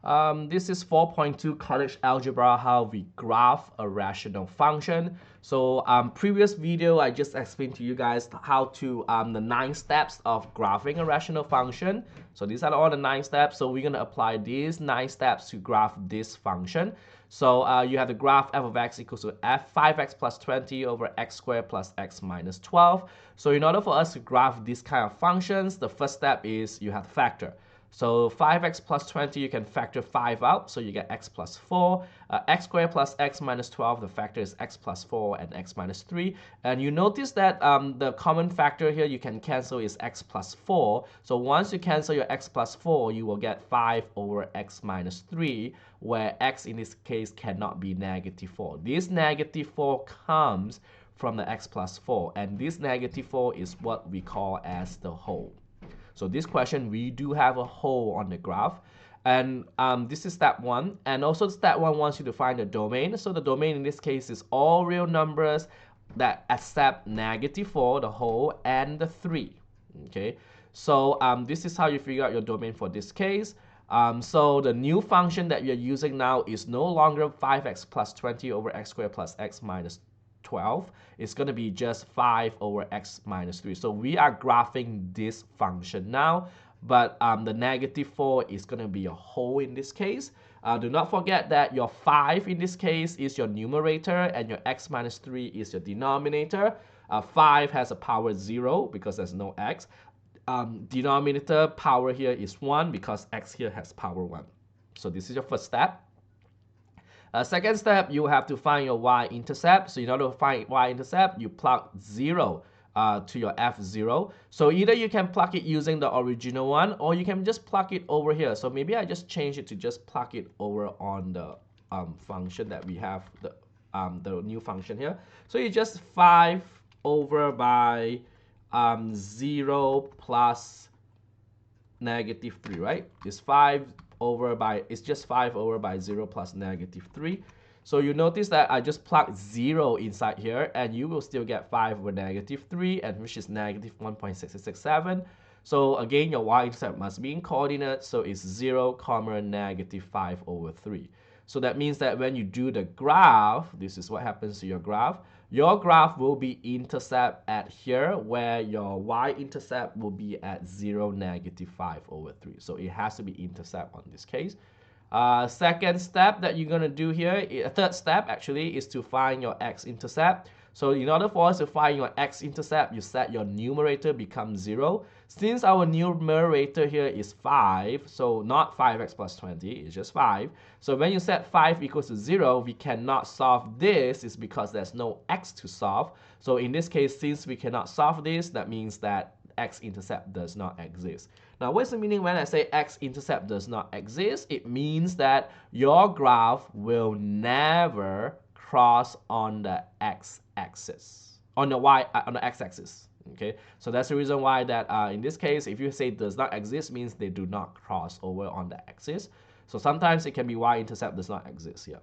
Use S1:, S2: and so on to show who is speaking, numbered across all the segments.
S1: This is 4.2 college algebra, how we graph a rational function. So previous video, I just explained to you guys how to the 9 steps of graphing a rational function. So these are all the 9 steps. So we're going to apply these 9 steps to graph this function. So you have the graph f of x equals to f 5x plus 20 over x squared plus x minus 12. So in order for us to graph these kind of functions, the first step is you have to factor. So 5x plus 20, you can factor 5 out, so you get x plus 4. X squared plus x minus 12, the factor is x plus 4 and x minus 3. And you notice that the common factor here you can cancel is x plus 4. So once you cancel your x plus 4, you will get 5 over x minus 3, where x in this case cannot be negative 4. This negative 4 comes from the x plus 4, and this negative 4 is what we call as the whole. So this question, we do have a hole on the graph. And this is step 1. And also step 1 wants you to find the domain. So the domain in this case is all real numbers that accept negative 4, the whole, and the 3. Okay. So this is how you figure out your domain for this case. So the new function that we are using now is no longer 5x plus 20 over x squared plus x minus 12. It's going to be just 5 over x minus 3. So we are graphing this function now, but the negative 4 is going to be a whole in this case. Do not forget that your 5 in this case is your numerator and your x minus 3 is your denominator. 5 has a power 0 because there's no x. Denominator power here is 1 because x here has power 1. So this is your first step. Second step, you have to find your y-intercept. So in order to find y-intercept, you plug 0 to your f0. So either you can plug it using the original one, or you can just plug it over here. So maybe I just change it to just plug it over on the function that we have, the new function here. So you just 5 over by 0 plus negative 3, right? It's 5 over by, it's just 5 over by 0 plus negative 3. So you notice that I just plug 0 inside here, and you will still get 5 over negative 3, and which is negative 1.667. So again, your y-intercept must be in coordinates, so it's 0, negative 5 over 3. So that means that when you do the graph, this is what happens to your graph. Your graph will be intercept at here, where your y-intercept will be at 0, negative 5 over 3. So it has to be intercept on this case. Second step that you're going to do here, third step actually, is to find your x-intercept. So in order for us to find your x-intercept, you set your numerator become 0. Since our numerator here is 5, so not 5x plus 20, it's just 5. So when you set 5 equals to 0, we cannot solve this. It's because there's no x to solve. So in this case, since we cannot solve this, that means that x-intercept does not exist. Now, what's the meaning when I say x-intercept does not exist? It means that your graph will never cross on the x-axis, on the x-axis. Okay, so that's the reason why that in this case, if you say does not exist, means they do not cross over on the axis. So sometimes it can be y-intercept does not exist here.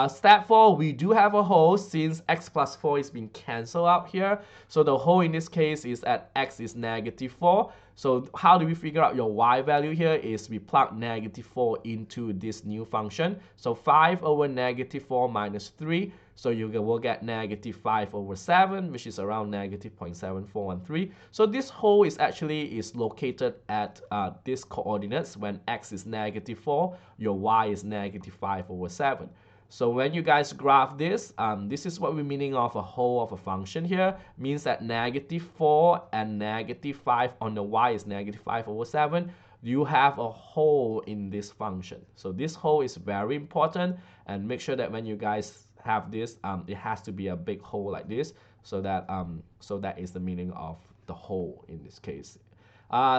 S1: Step 4, we do have a whole since x plus 4 is being cancelled out here. So the whole in this case is at x is negative 4. So how do we figure out your y value here is we plug negative 4 into this new function. So 5 over negative 4 minus 3. So you will get negative 5 over 7, which is around negative 0.7413. So this whole is actually located at these coordinates when x is negative 4, your y is negative 5 over 7. So when you guys graph this, this is what we're meaning of a whole of a function here. Means that negative 4 and negative 5 on the y is negative 5 over 7. You have a whole in this function. So this whole is very important, and make sure that when you guys have this, it has to be a big whole like this, so that is the meaning of the whole in this case.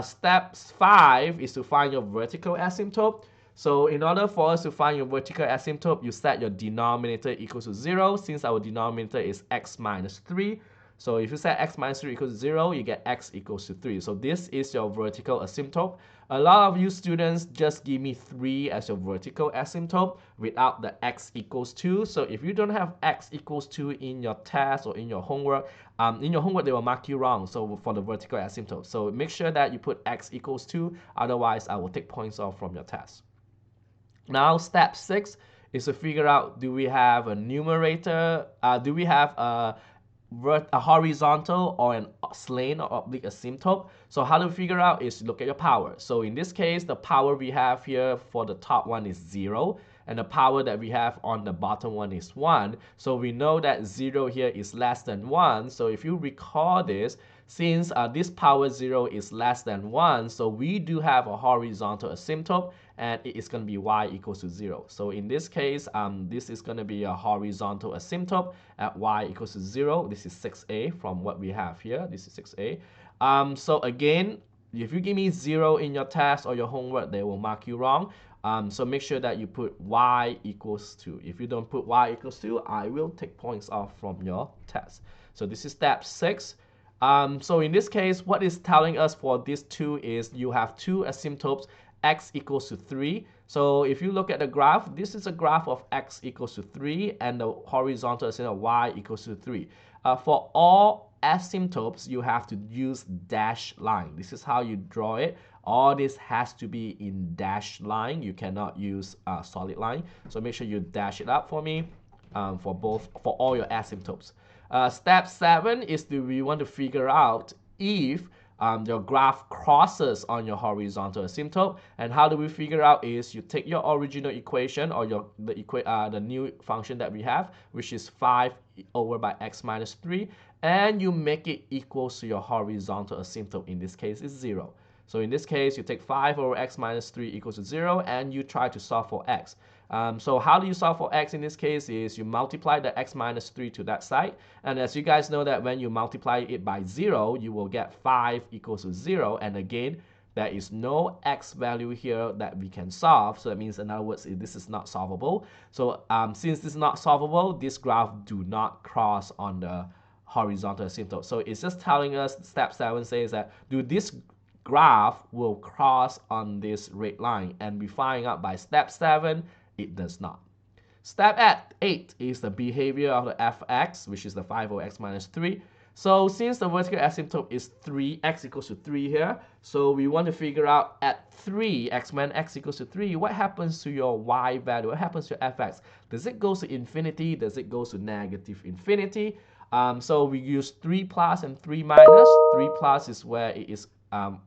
S1: Step 5 is to find your vertical asymptote. So in order for us to find your vertical asymptote, you set your denominator equals to 0, since our denominator is x minus 3. So if you set x minus 3 equals to 0, you get x equals to 3. So this is your vertical asymptote. A lot of you students just give me 3 as your vertical asymptote without the x equals 2. So if you don't have x equals 2 in your test or in your homework, they will mark you wrong. So for the vertical asymptote, so make sure that you put x equals 2. Otherwise, I will take points off from your test. Now step 6 is to figure out, do we have a numerator, do we have a horizontal or an slant or oblique asymptote. So how to figure out is look at your power. So in this case, the power we have here for the top one is 0, and the power that we have on the bottom one is 1. So we know that 0 here is less than 1. So if you recall this, since this power 0 is less than 1, so we do have a horizontal asymptote, and it is going to be y equals to 0. So in this case, this is going to be a horizontal asymptote at y equals to 0. This is 6a from what we have here. This is 6a. So again, if you give me 0 in your test or your homework, they will mark you wrong. So make sure that you put y equals 2. If you don't put y equals 2, I will take points off from your test. So this is step 6. So in this case, what it's telling us for this 2 is you have 2 asymptotes, x equals to 3. So if you look at the graph, this is a graph of x equals to 3 and the horizontal asymptote y equals to 3. For all asymptotes, you have to use dashed line. This is how you draw it. All this has to be in dashed line. You cannot use solid line. So make sure you dash it up for me for all your asymptotes. Step 7 is we want to figure out if your graph crosses on your horizontal asymptote. And how do we figure out is you take your original equation or the new function that we have, which is 5 over by x minus 3, and you make it equals to your horizontal asymptote. In this case, is 0. So in this case, you take 5 over x minus 3 equals to 0, and you try to solve for x. So how do you solve for x in this case is you multiply the x minus 3 to that side. And as you guys know that when you multiply it by 0, you will get 5 equals to 0. And again, there is no x value here that we can solve. So that means, in other words, this is not solvable. So since this is not solvable, this graph do not cross on the horizontal asymptote. So it's just telling us, step 7 says that, do this graph will cross on this red line? And we find out by step 7, it does not. Step 8 is the behavior of the fx, which is the 5 over x minus 3. So since the vertical asymptote is 3, x equals to 3 here, so we want to figure out at 3, when x equals to 3, what happens to your y value? What happens to fx? Does it go to infinity? Does it go to negative infinity? So we use 3 plus and 3 minus. 3 plus is where it is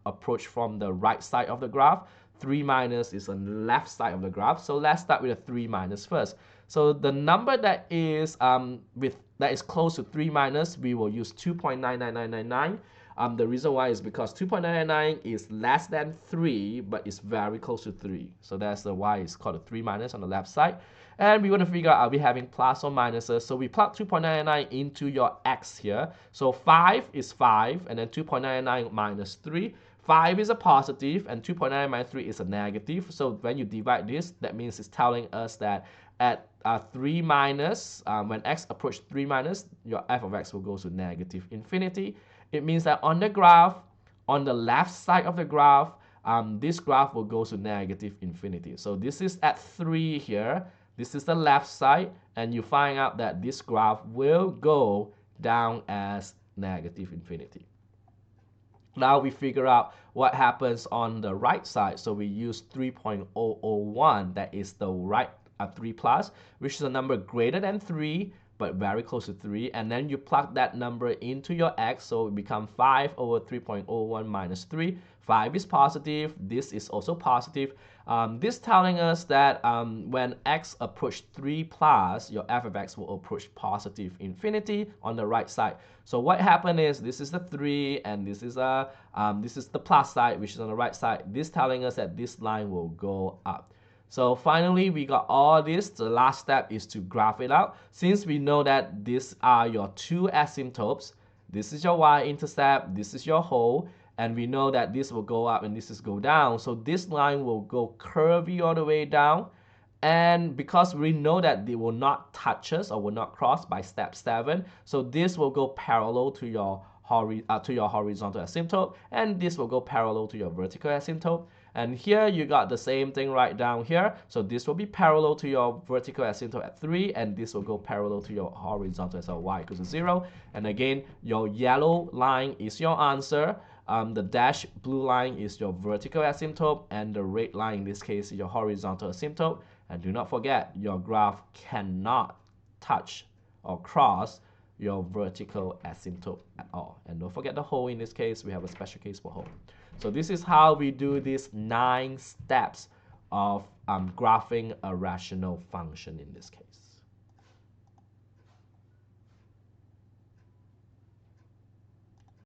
S1: approached from the right side of the graph. 3 minus is on the left side of the graph. So let's start with a 3 minus first. So the number that is close to 3 minus, we will use 2.99999. The reason why is because 2.999 is less than 3, but it's very close to 3. So that's the why it's called a 3 minus on the left side. And we want to figure out, are we having plus or minuses? So we plug 2.999 into your x here. So 5 is 5, and then 2.999 minus 3. 5 is a positive, and 2.9 minus 3 is a negative. So when you divide this, that means it's telling us that at 3 minus, when x approaches 3 minus, your f of x will go to negative infinity. It means that on the graph, on the left side of the graph, this graph will go to negative infinity. So this is at 3 here. This is the left side, and you find out that this graph will go down as negative infinity. Now we figure out what happens on the right side. So we use 3.001, that is the right 3 plus, which is a number greater than 3, but very close to 3. And then you plug that number into your x, so it becomes 5 over 3.01 minus 3. 5 is positive. This is also positive. This telling us that when x approach 3 plus, your f of x will approach positive infinity on the right side. So what happened is, this is the 3, and this is the plus side, which is on the right side. This telling us that this line will go up. So finally, we got all this. The last step is to graph it out. Since we know that these are your 2 asymptotes, this is your y-intercept, this is your whole, and we know that this will go up and this is go down. So this line will go curvy all the way down. And because we know that they will not touch us or will not cross by step 7, so this will go parallel to your horizontal asymptote, and this will go parallel to your vertical asymptote. And here you got the same thing right down here. So this will be parallel to your vertical asymptote at 3, and this will go parallel to your horizontal asymptote y equals to 0. And again, your yellow line is your answer. The dashed blue line is your vertical asymptote, and the red line in this case is your horizontal asymptote. And do not forget, your graph cannot touch or cross your vertical asymptote at all. And don't forget the hole. In this case, we have a special case for hole. So this is how we do these 9 steps of graphing a rational function in this case.